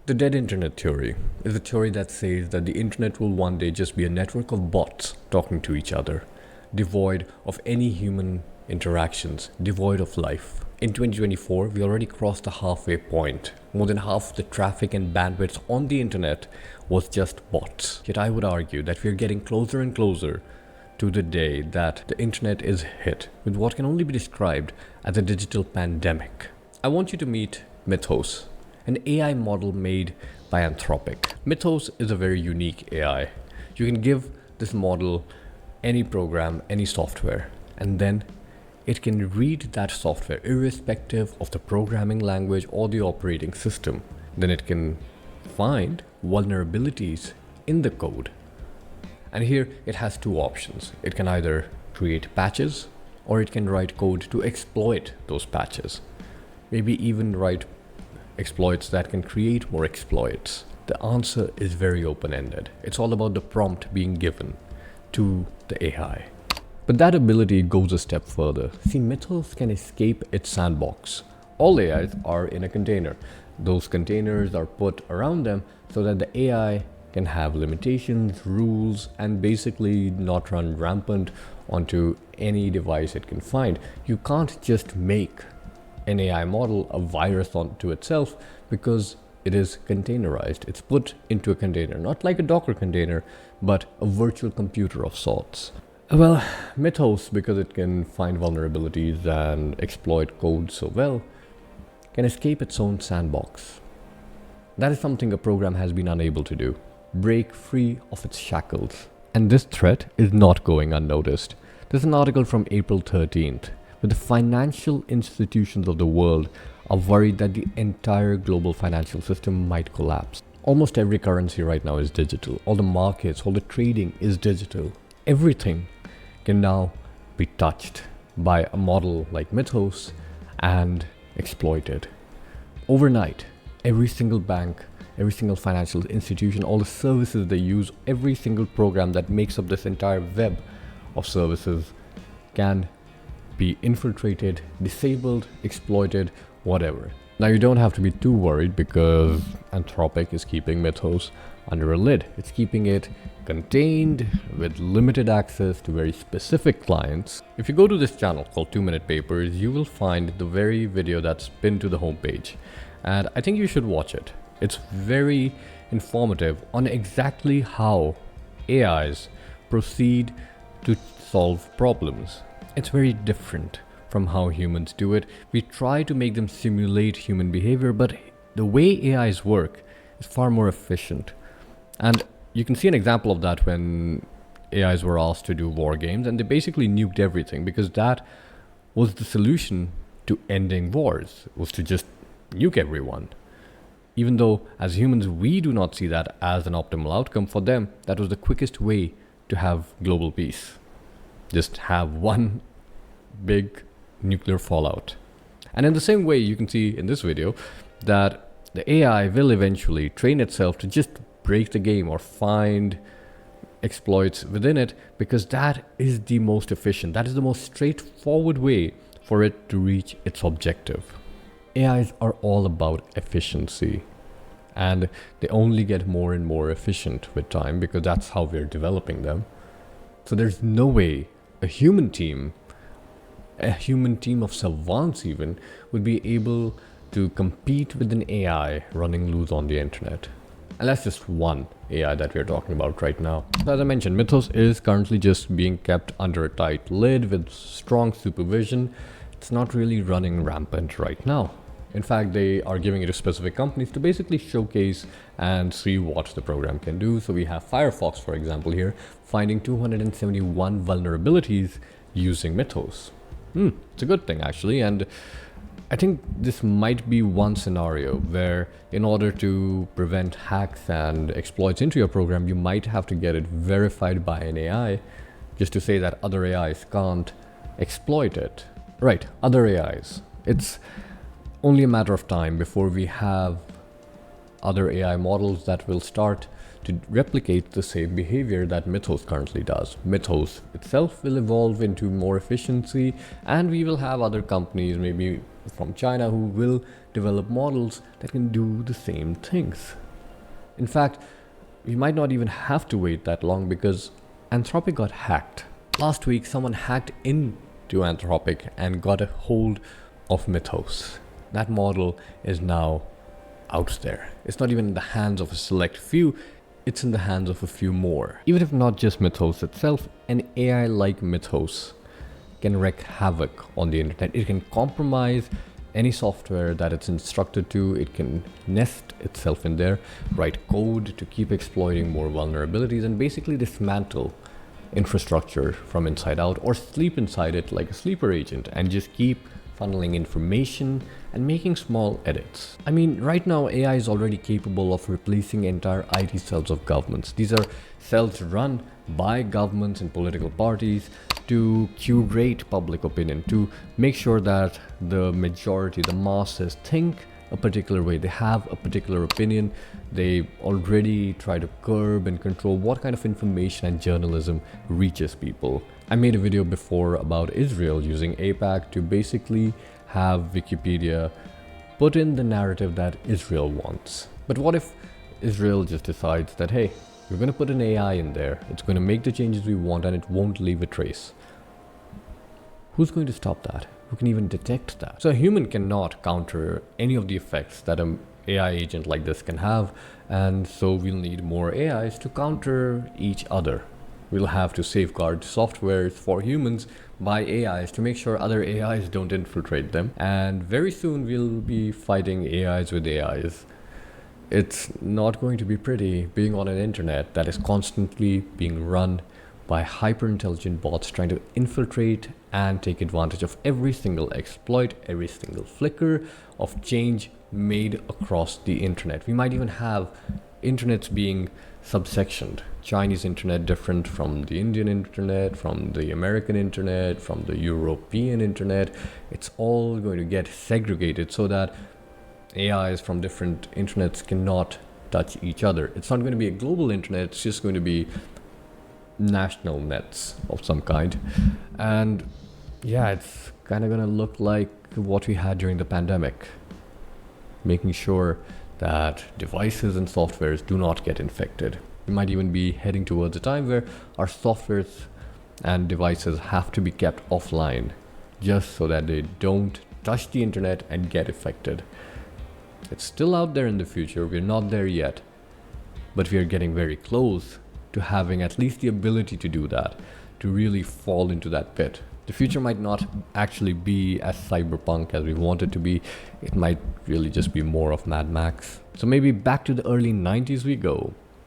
The dead internet theory is a theory that says that the internet will one day just be a network of bots talking to each other, devoid of any human interactions, devoid of life. In 2024, we already crossed the halfway point. More than half the traffic and bandwidth on the internet was just bots. Yet I would argue that we are getting closer and closer to the day that the internet is hit with what can only be described as a digital pandemic. I want you to meet Mythos, an AI model made by Anthropic. Mythos is a very unique AI. You can give this model any program, any software, and then it can read that software irrespective of the programming language or the operating system. Then it can find vulnerabilities in the code. And here it has two options. It can either create patches or it can write code to exploit those patches. Maybe even write exploits that can create more exploits. The answer is very open-ended. It's all about the prompt being given to the AI. But that ability goes a step further. See, Mythos can escape its sandbox. All AIs are in a container. Those containers are put around them so that the AI can have limitations, rules, and basically not run rampant onto any device it can find. You can't just make an AI model a virus onto itself because it is containerized. It's put into a container, not like a Docker container, but a virtual computer of sorts. Well, Mythos, because it can find vulnerabilities and exploit code so well, can escape its own sandbox. That is something a program has been unable to do. Break free of its shackles. And this threat is not going unnoticed. There's an article from April 13th. But the financial institutions of the world are worried that the entire global financial system might collapse. Almost every currency right now is digital. All the markets, all the trading is digital. Everything can now be touched by a model like Mythos and exploited. Overnight, every single bank, every single financial institution, all the services they use, every single program that makes up this entire web of services can be infiltrated, disabled, exploited, whatever. Now you don't have to be too worried because Anthropic is keeping Mythos under a lid. It's keeping it contained with limited access to very specific clients. If you go to this channel called 2-Minute Papers, you will find the very video that's pinned to the homepage. And I think you should watch it. It's very informative on exactly how AIs proceed to solve problems. It's very different from how humans do it. We try to make them simulate human behavior, but the way AIs work is far more efficient. And you can see an example of that when AIs were asked to do war games, and they basically nuked everything because that was the solution to ending wars, was to just nuke everyone. Even though as humans we do not see that as an optimal outcome, for them that was the quickest way to have global peace. Just have one big nuclear fallout. And in the same way, you can see in this video that the AI will eventually train itself to just break the game or find exploits within it, because that is the most efficient, that is the most straightforward way for it to reach its objective. AIs are all about efficiency, and they only get more and more efficient with time because that's how we're developing them. So there's no way a human team of savants even, would be able to compete with an AI running loose on the internet. And that's just one AI that we're talking about right now. So as I mentioned, Mythos is currently just being kept under a tight lid with strong supervision. It's not really running rampant right now. In fact, they are giving it to specific companies to basically showcase and see what the program can do. So we have Firefox, for example, here, finding 271 vulnerabilities using Mythos. It's a good thing, actually. And I think this might be one scenario where in order to prevent hacks and exploits into your program, you might have to get it verified by an AI just to say that other AIs can't exploit it. Right, other AIs. It's only a matter of time before we have other AI models that will start to replicate the same behavior that Mythos currently does. Mythos itself will evolve into more efficiency, and we will have other companies, maybe from China who will develop models that can do the same things. In fact, we might not even have to wait that long because Anthropic got hacked. Last week, someone hacked into Anthropic and got a hold of Mythos. That model is now out there. It's not even in the hands of a select few, it's in the hands of a few more. Even if not just Mythos itself, an AI like Mythos can wreak havoc on the internet. It can compromise any software that it's instructed to. It can nest itself in there, write code to keep exploiting more vulnerabilities, and basically dismantle infrastructure from inside out, or sleep inside it like a sleeper agent and just keep funneling information and making small edits. I mean, right now AI is already capable of replacing entire IT cells of governments. These are cells run by governments and political parties to curate public opinion, to make sure that the majority, the masses, think a particular way, they have a particular opinion. They already try to curb and control what kind of information and journalism reaches people. I made a video before about Israel using APAC to basically have Wikipedia put in the narrative that Israel wants. But what if Israel just decides that, hey, we're going to put an AI in there, it's going to make the changes we want and it won't leave a trace? Who's going to stop that? Who can even detect that? So a human cannot counter any of the effects that an AI agent like this can have, and so we'll need more AIs to counter each other. We'll have to safeguard softwares for humans by AIs to make sure other AIs don't infiltrate them, and very soon we'll be fighting AIs with AIs. It's not going to be pretty being on an internet that is constantly being run by hyper-intelligent bots trying to infiltrate and take advantage of every single exploit, every single flicker of change made across the internet. We might even have internets being subsectioned. Chinese internet different from the Indian internet, from the American internet, from the European internet. It's all going to get segregated so that AIs from different internets cannot touch each other. It's not going to be a global internet, it's just going to be national nets of some kind. And yeah, it's kind of going to look like what we had during the pandemic, making sure that devices and softwares do not get infected. We might even be heading towards a time where our softwares and devices have to be kept offline just so that they don't touch the internet and get affected. It's still out there in the future, we're not there yet, but we are getting very close to having at least the ability to do that, to really fall into that pit. The future might not actually be as cyberpunk as we want it to be. It might really just be more of Mad Max. So maybe back to the early 90s we go.